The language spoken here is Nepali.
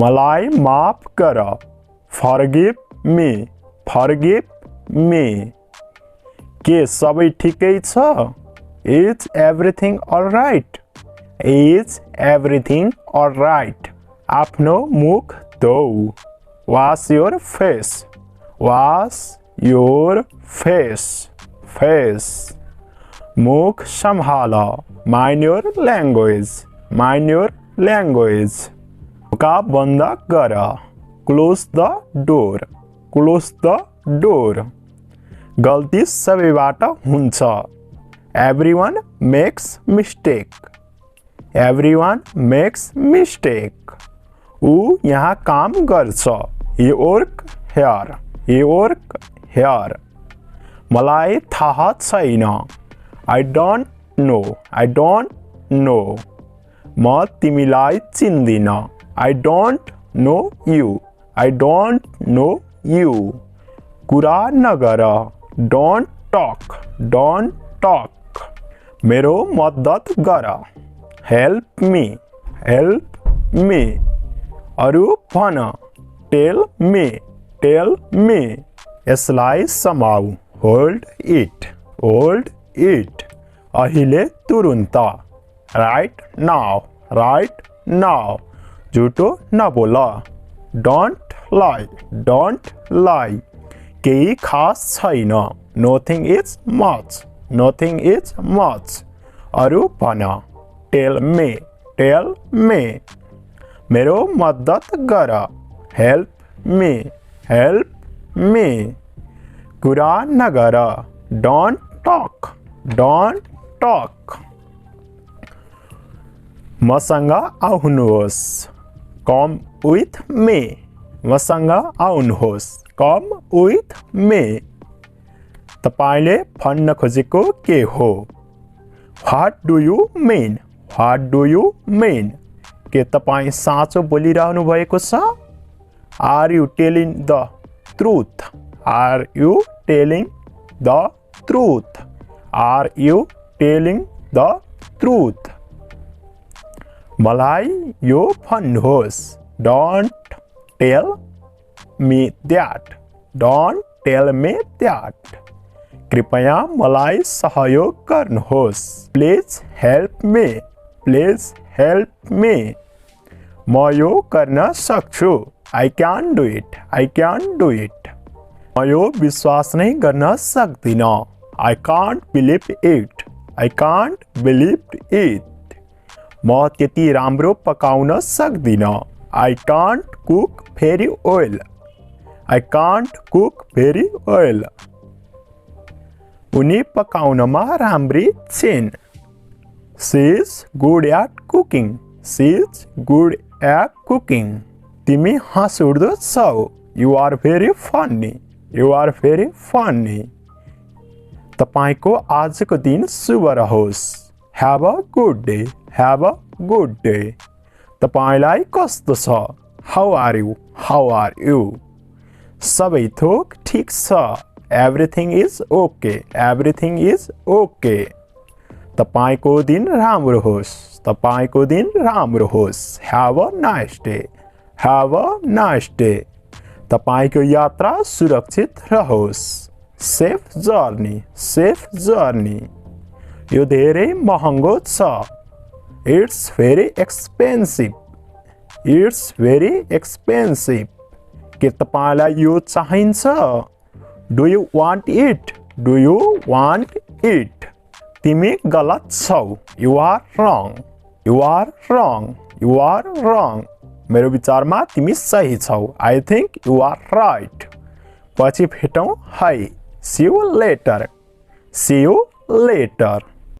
मलाई माफ गर फर्गिभ मी के सबै ठिकै छ इज एभ्रिथिङ अलराइट आफ्नो मुख धो wash your face मुख सम्हाल mind your language ढोका बन्द गर close the door गल्ती सबैबाट हुन्छ everyone makes mistake ऊ यहाँ काम गर्छ he work here मलाई थाहा छैन I don't know म तिमीलाई चिन्दिन I don't know you कुरा नगर don't talk मेरो मद्दत गर help me अरु भन tell me यसलाई समाउ hold it अहिले तुरुन्त right now झुटो नबोल don't lie केही खास छैन nothing is much अरु भन tell me मेरो मद्दत गर help me कुरा नगर don't talk मसँग आउनुहोस् come with me तपाईले भन्न खोजेको के हो what do you mean के तपाई साँचो बोलिरहनु भएको छ are you telling the truth मलाई यो भन्नुहोस् don't tell me that कृपया मलाई सहयोग गर्नुहोस् please help me म यो गर्न सक्छु I can do it म यो विश्वास नै गर्न सक्दिन I can't believe it म त्यति राम्रो पकाउन सक्दिन I can't cook very well उनी पकाउनमा राम्री छिन् she is good at cooking तिमी हाँसउठ्दो छौ you are very funny तपाईको आजको दिन शुभ रहोस् have a good day तपाईलाई कस्तो छ how are you सबै थोक ठीक छ everything is okay तपाईको दिन राम्रो होस् have a nice day तपाईको यात्रा सुरक्षित रहोस् safe journey यो धेरै महँगो छ it's very expensive के तपाईलाई यो चाहिन्छ do you want it तिमी गलत छौ you are wrong मेरो विचारमा तिमी सही छौ I think you are right पछि भेटौं है see you later